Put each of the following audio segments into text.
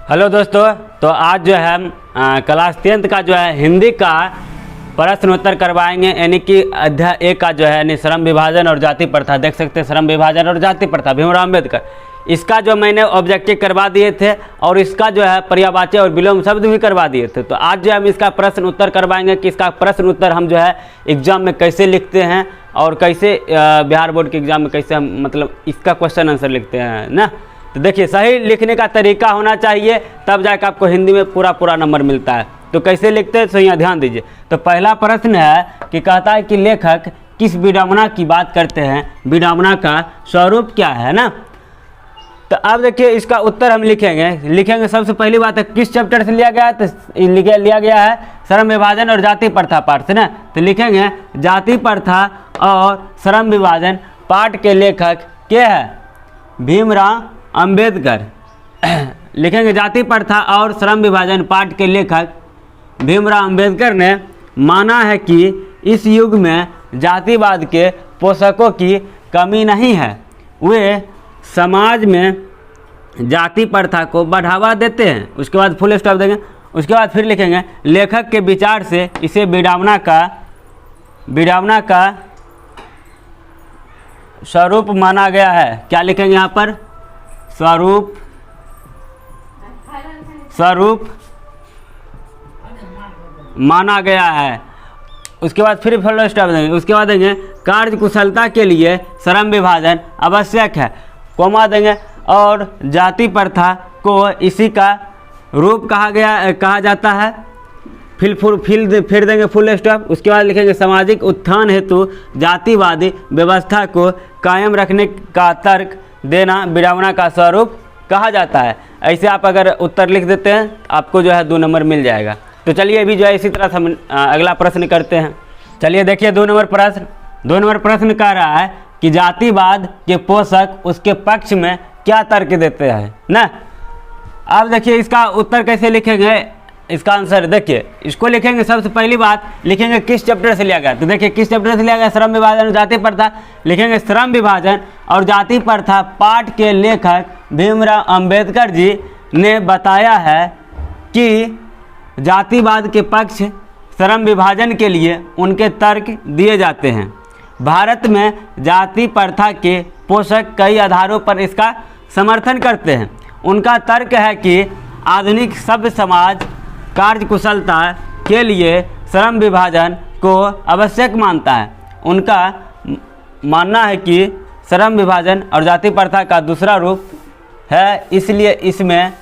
Hello दोस्तों, तो आज जो है हम क्लास 10th का जो है हिंदी का प्रश्न उत्तर करवाएंगे। यानी कि अध्याय 1 का जो है यानी श्रम विभाजन और जाति प्रथा। देख सकते हैं श्रम विभाजन और जाति प्रथा, भीमराव अम्बेडकर। इसका जो मैंने ऑब्जेक्टिव करवा दिए थे और इसका जो है पर्यायवाची और विलोम शब्द भी करवा दिए थे। तो आज जो हम इसका प्रश्न उत्तर करवाएंगे कि इसका प्रश्न उत्तर हम जो है एग्जाम में कैसे लिखते हैं और कैसे बिहार बोर्ड के एग्जाम में कैसे हम मतलब इसका क्वेश्चन आंसर लिखते हैं ना। तो देखिए, सही लिखने का तरीका होना चाहिए, तब जाकर आपको हिंदी में पूरा नंबर मिलता है। तो कैसे लिखते हैं तो यहाँ ध्यान दीजिए। तो पहला प्रश्न है कि कहता है कि लेखक किस विडंबना की बात करते हैं, विडंबना का स्वरूप क्या है ना। तो अब देखिए इसका उत्तर हम लिखेंगे। सबसे पहली बात है किस चैप्टर से लिया गया है, तो लिया गया है श्रम विभाजन और जाति प्रथा पाठ से ना। तो लिखेंगे जाति प्रथा और श्रम विभाजन पाठ के लेखक के हैं भीमराव अम्बेडकर। लिखेंगे जाति प्रथा और श्रम विभाजन पाठ के लेखक भीमराव अम्बेडकर ने माना है कि इस युग में जातिवाद के पोषकों की कमी नहीं है। वे समाज में जाति प्रथा को बढ़ावा देते हैं। उसके बाद फुल स्टॉप देंगे। उसके बाद फिर लिखेंगे लेखक के विचार से इसे विडंबना का स्वरूप माना गया है। क्या लिखेंगे यहाँ पर? स्वरूप माना गया है। उसके बाद फिर फुल स्टॉप देंगे। उसके बाद देंगे कार्य कुशलता के लिए श्रम विभाजन आवश्यक है, कोमा देंगे। और जाति प्रथा को इसी का रूप कहा जाता है। फिर देंगे फुल स्टॉप। उसके बाद लिखेंगे सामाजिक उत्थान हेतु जातिवादी व्यवस्था को कायम रखने का तर्क देना विडंबना का स्वरूप कहा जाता है। ऐसे आप अगर उत्तर लिख देते हैं आपको जो है 2 नंबर मिल जाएगा। तो चलिए अभी जो है इसी तरह से हम अगला प्रश्न करते हैं। चलिए देखिए 2 नंबर प्रश्न कह रहा है कि जातिवाद के पोषक उसके पक्ष में क्या तर्क देते हैं ना। अब देखिए इसका उत्तर कैसे लिखेंगे, इसका आंसर देखिए। इसको लिखेंगे सबसे पहली बात लिखेंगे किस चैप्टर से लिया गया। तो देखिए किस चैप्टर से लिया गया, श्रम विभाजन और जाति प्रथा। लिखेंगे श्रम विभाजन और जाति प्रथा पाठ के लेखक भीमराव अम्बेडकर जी ने बताया है कि जातिवाद के पक्ष श्रम विभाजन के लिए उनके तर्क दिए जाते हैं। भारत में जाति प्रथा के पोषक कई आधारों पर इसका समर्थन करते हैं। उनका तर्क है कि आधुनिक सभ्य समाज कार्य कुशलता के लिए श्रम विभाजन को आवश्यक मानता है। उनका मानना है कि श्रम विभाजन और जाति प्रथा का दूसरा रूप है, इसलिए इसमें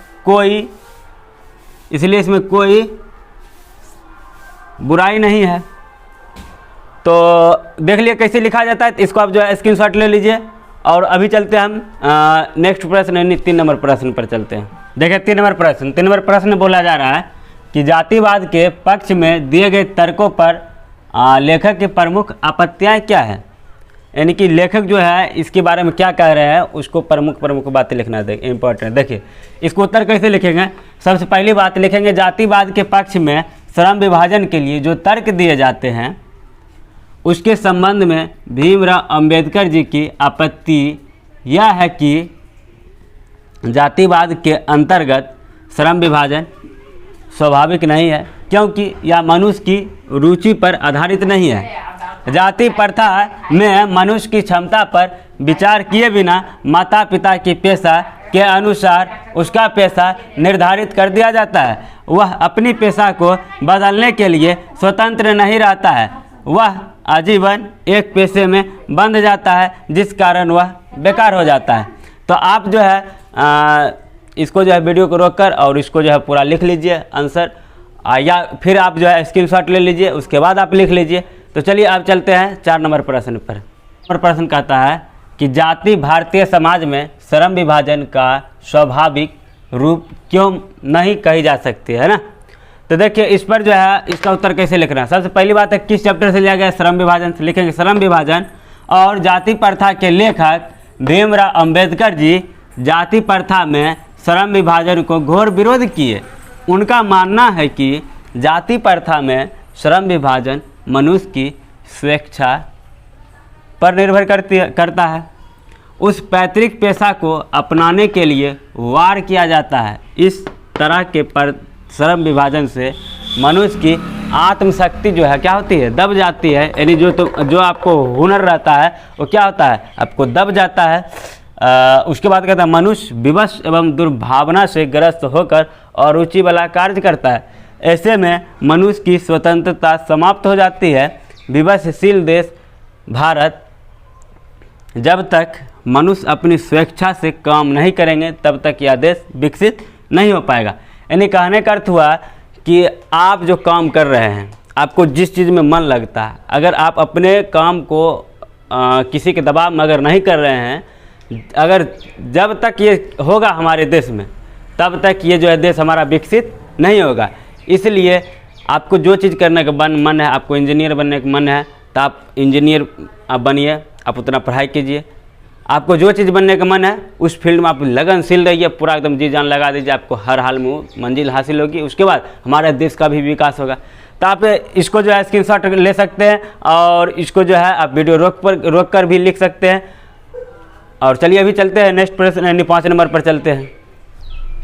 कोई बुराई नहीं है। तो देख लिए कैसे लिखा जाता है। इसको आप जो है स्क्रीनशॉट ले लीजिए। और अभी चलते हैं हम नेक्स्ट प्रश्न यानी 3 नंबर प्रश्न पर चलते हैं। देखिए 3 नंबर प्रश्न बोला जा रहा है कि जातिवाद के पक्ष में दिए गए तर्कों पर लेखक की प्रमुख आपत्तियां क्या है। यानी कि लेखक जो है इसके बारे में क्या कह रहे हैं उसको प्रमुख बातें लिखना इम्पोर्टेंट। देखिए इसको उत्तर कैसे लिखेंगे। सबसे पहली बात लिखेंगे जातिवाद के पक्ष में श्रम विभाजन के लिए जो तर्क दिए जाते हैं उसके संबंध में भीमराव अम्बेडकर जी की आपत्ति यह है कि जातिवाद के अंतर्गत श्रम विभाजन स्वाभाविक नहीं है, क्योंकि यह मनुष्य की रुचि पर आधारित नहीं है। जाति प्रथा में मनुष्य की क्षमता पर विचार किए बिना माता पिता की पेशा के अनुसार उसका पेशा निर्धारित कर दिया जाता है। वह अपनी पेशा को बदलने के लिए स्वतंत्र नहीं रहता है। वह आजीवन एक पेशे में बंध जाता है, जिस कारण वह बेकार हो जाता है। तो आप जो है इसको जो है वीडियो को रोककर और इसको जो है पूरा लिख लीजिए आंसर, या फिर आप जो है स्क्रीनशॉट ले लीजिए, उसके बाद आप लिख लीजिए। तो चलिए आप चलते हैं 4 नंबर प्रश्न पर। प्रश्न कहता है कि जाति भारतीय समाज में श्रम विभाजन का स्वाभाविक रूप क्यों नहीं कही जा सकती है ना। तो देखिए इस पर जो है इसका उत्तर कैसे लिखना है। सबसे पहली बात है किस चैप्टर से लिया गया, श्रम विभाजन से। लिखेंगे श्रम विभाजन और जाति प्रथा के लेखक भीमराव अम्बेडकर जी जाति प्रथा में श्रम विभाजन को घोर विरोध किए। उनका मानना है कि जाति प्रथा में श्रम विभाजन मनुष्य की स्वेच्छा पर निर्भर करता है। उस पैतृक पेशा को अपनाने के लिए वार किया जाता है। इस तरह के श्रम विभाजन से मनुष्य की आत्मशक्ति जो है क्या होती है, दब जाती है। यानी जो आपको हुनर रहता है वो क्या होता है, आपको दब जाता है। उसके बाद कहता है मनुष्य विवश एवं दुर्भावना से ग्रस्त होकर अरुचि वाला कार्य करता है। ऐसे में मनुष्य की स्वतंत्रता समाप्त हो जाती है। विवशशील देश भारत जब तक मनुष्य अपनी स्वेच्छा से काम नहीं करेंगे तब तक यह देश विकसित नहीं हो पाएगा। यानी कहने का अर्थ हुआ कि आप जो काम कर रहे हैं, आपको जिस चीज़ में मन लगता है, अगर आप अपने काम को किसी के दबाव में अगर नहीं कर रहे हैं, अगर जब तक ये होगा हमारे देश में तब तक ये जो है देश हमारा विकसित नहीं होगा। इसलिए आपको जो चीज़ करने का मन है, आपको इंजीनियर बनने का मन है तो आप इंजीनियर आप बनिए, आप उतना पढ़ाई कीजिए। आपको जो चीज़ बनने का मन है उस फील्ड में आप लगनशील रहिए, पूरा एकदम जी जान लगा दीजिए, आपको हर हाल में मंजिल हासिल होगी। उसके बाद हमारे देश का भी विकास होगा। तो आप इसको जो है स्क्रीनशॉट ले सकते हैं और इसको जो है आप वीडियो रोक कर भी लिख सकते हैं। और चलिए अभी चलते हैं नेक्स्ट प्रश्न, यानी 5 नंबर पर चलते हैं।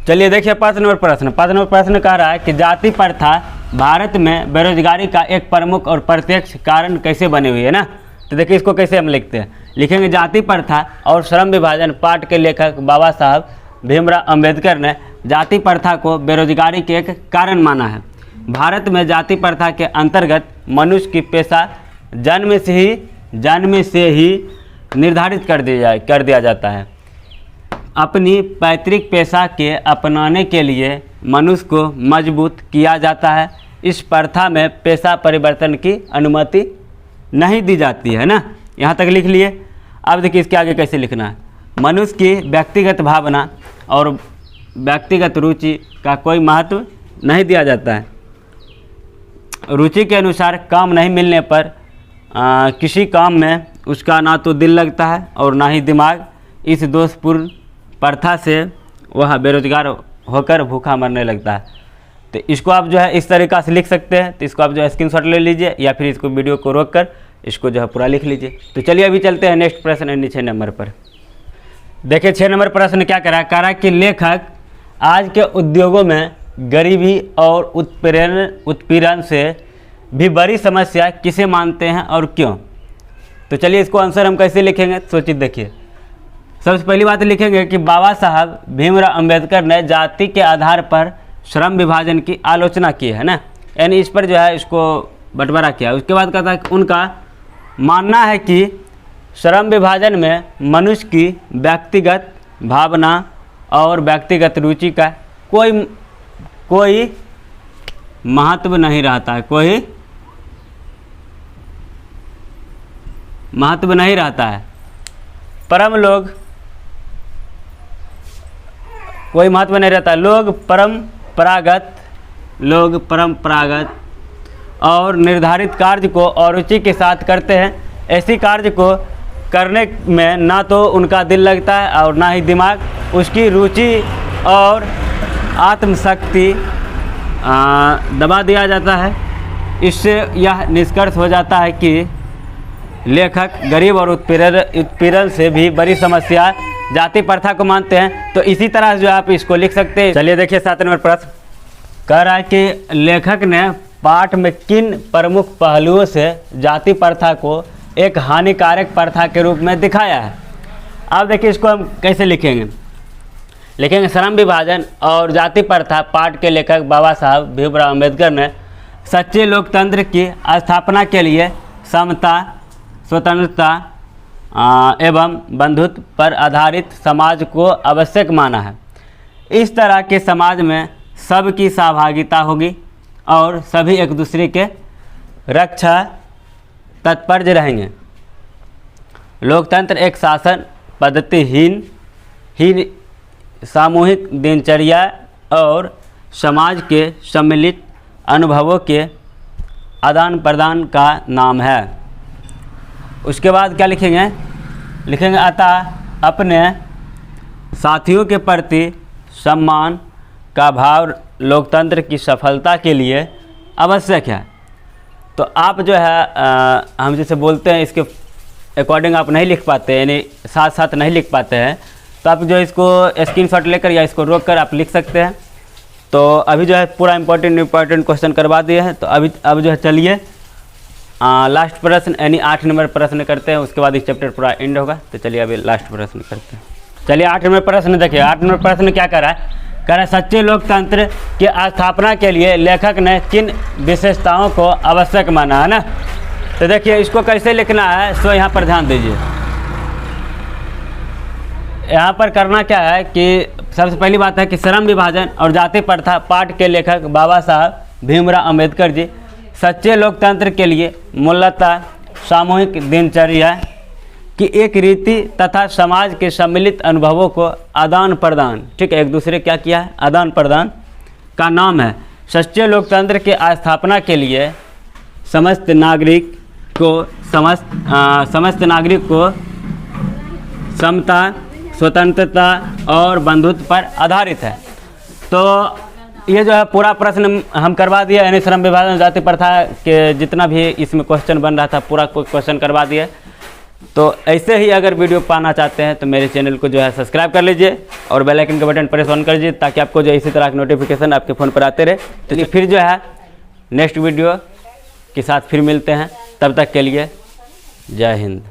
चलिए देखिए 5 नंबर प्रश्न। 5 नंबर प्रश्न कह रहा है कि जाति प्रथा भारत में बेरोजगारी का एक प्रमुख और प्रत्यक्ष कारण कैसे बनी हुई है ना। तो देखिए इसको कैसे हम लिखते हैं, लिखेंगे जाति प्रथा और श्रम विभाजन पाठ के लेखक बाबा साहब भीमराव अंबेडकर ने जाति प्रथा को बेरोजगारी के एक कारण माना है। भारत में जाति प्रथा के अंतर्गत मनुष्य की पेशा जन्म से ही निर्धारित कर दिया जाता है। अपनी पैतृक पेशा के अपनाने के लिए मनुष्य को मजबूत किया जाता है। इस प्रथा में पेशा परिवर्तन की अनुमति नहीं दी जाती है ना। यहाँ तक लिख लिए। अब देखिए इसके आगे कैसे लिखना है। मनुष्य की व्यक्तिगत भावना और व्यक्तिगत रुचि का कोई महत्व नहीं दिया जाता है। रुचि के अनुसार काम नहीं मिलने पर किसी काम में उसका ना तो दिल लगता है और ना ही दिमाग। इस दोषपूर्ण प्रथा से वह बेरोजगार होकर भूखा मरने लगता है। तो इसको आप जो है इस तरीक़ा से लिख सकते हैं। तो इसको आप जो है स्क्रीनशॉट ले लीजिए या फिर इसको वीडियो को रोक कर इसको जो है पूरा लिख लीजिए। तो चलिए अभी चलते हैं नेक्स्ट प्रश्न, यानी 6 नंबर पर। देखिए 6 नंबर प्रश्न क्या कह रहा है कि लेखक आज के उद्योगों में गरीबी और उत्पीड़न से भी बड़ी समस्या किसे मानते हैं और क्यों। तो चलिए इसको आंसर हम कैसे लिखेंगे, सोचिए। देखिए सबसे पहली बात लिखेंगे कि बाबा साहब भीमराव अंबेडकर ने जाति के आधार पर श्रम विभाजन की आलोचना की है ना, यानी इस पर जो है इसको बंटवारा किया। उसके बाद कहता है कि उनका मानना है कि श्रम विभाजन में मनुष्य की व्यक्तिगत भावना और व्यक्तिगत रुचि का कोई महत्व नहीं रहता है, कोई महत्व नहीं रहता है। कोई महत्व नहीं रहता। लोग परंपरागत और निर्धारित कार्य को और रुचि के साथ करते हैं। ऐसी कार्य को करने में ना तो उनका दिल लगता है और ना ही दिमाग। उसकी रुचि और आत्मशक्ति दबा दिया जाता है। इससे यह निष्कर्ष हो जाता है कि लेखक गरीब और उत्पीड़न से भी बड़ी समस्या जाति प्रथा को मानते हैं। तो इसी तरह जो आप इसको लिख सकते हैं। चलिए देखिए 7 नंबर प्रश्न कह रहा है कि लेखक ने पाठ में किन प्रमुख पहलुओं से जाति प्रथा को एक हानिकारक प्रथा के रूप में दिखाया है। अब देखिए इसको हम कैसे लिखेंगे, श्रम विभाजन और जाति प्रथा पाठ के लेखक बाबा साहब भीमराव अंबेडकर ने सच्चे लोकतंत्र की स्थापना के लिए समता, स्वतंत्रता एवं बंधुत्व पर आधारित समाज को आवश्यक माना है। इस तरह के समाज में सबकी सहभागिता होगी और सभी एक दूसरे के रक्षा तत्पर रहेंगे। लोकतंत्र एक शासन पद्धतिहीन सामूहिक दिनचर्या और समाज के सम्मिलित अनुभवों के आदान प्रदान का नाम है। उसके बाद क्या लिखेंगे, अतः अपने साथियों के प्रति सम्मान का भाव लोकतंत्र की सफलता के लिए आवश्यक है। तो आप जो है हम जैसे बोलते हैं इसके अकॉर्डिंग आप नहीं लिख पाते, यानी साथ साथ नहीं लिख पाते हैं, तो आप जो इसको स्क्रीनशॉट लेकर या इसको रोक कर आप लिख सकते हैं। तो अभी जो है पूरा इम्पोर्टेंट क्वेश्चन करवा दिए हैं। तो अब जो है चलिए लास्ट प्रश्न यानी 8 नंबर प्रश्न करते हैं, उसके बाद इस चैप्टर पूरा एंड होगा। तो चलिए अभी लास्ट प्रश्न करते हैं। चलिए 8 नंबर प्रश्न देखिए। 8 नंबर प्रश्न क्या कर रहा है, कह रहा है सच्चे लोकतंत्र की स्थापना के लिए लेखक ने किन विशेषताओं को आवश्यक माना, है ना। तो देखिए इसको कैसे लिखना है, सो यहाँ पर ध्यान दीजिए। यहाँ पर करना क्या है कि सबसे पहली बात है कि श्रम विभाजन और जाति प्रथा पाठ के लेखक बाबा साहब भीमराव अंबेडकर जी सच्चे लोकतंत्र के लिए मूलतः सामूहिक दिनचर्या की एक रीति तथा समाज के सम्मिलित अनुभवों को आदान प्रदान, ठीक है, एक दूसरे क्या किया है, आदान प्रदान का नाम है। सच्चे लोकतंत्र की स्थापना के लिए समस्त नागरिक को समता, स्वतंत्रता और बंधुत्व पर आधारित है। तो ये जो है पूरा प्रश्न हम करवा दिया, यानी श्रम विभाजन जाति प्रथा के जितना भी इसमें क्वेश्चन बन रहा था पूरा क्वेश्चन करवा दिया। तो ऐसे ही अगर वीडियो पाना चाहते हैं तो मेरे चैनल को जो है सब्सक्राइब कर लीजिए और बेल आइकन का बटन प्रेस ऑन कर लीजिए, ताकि आपको जो इसी तरह के नोटिफिकेशन आपके फ़ोन पर आते रहे। तो फिर जो है नेक्स्ट वीडियो के साथ फिर मिलते हैं, तब तक के लिए जय हिंद।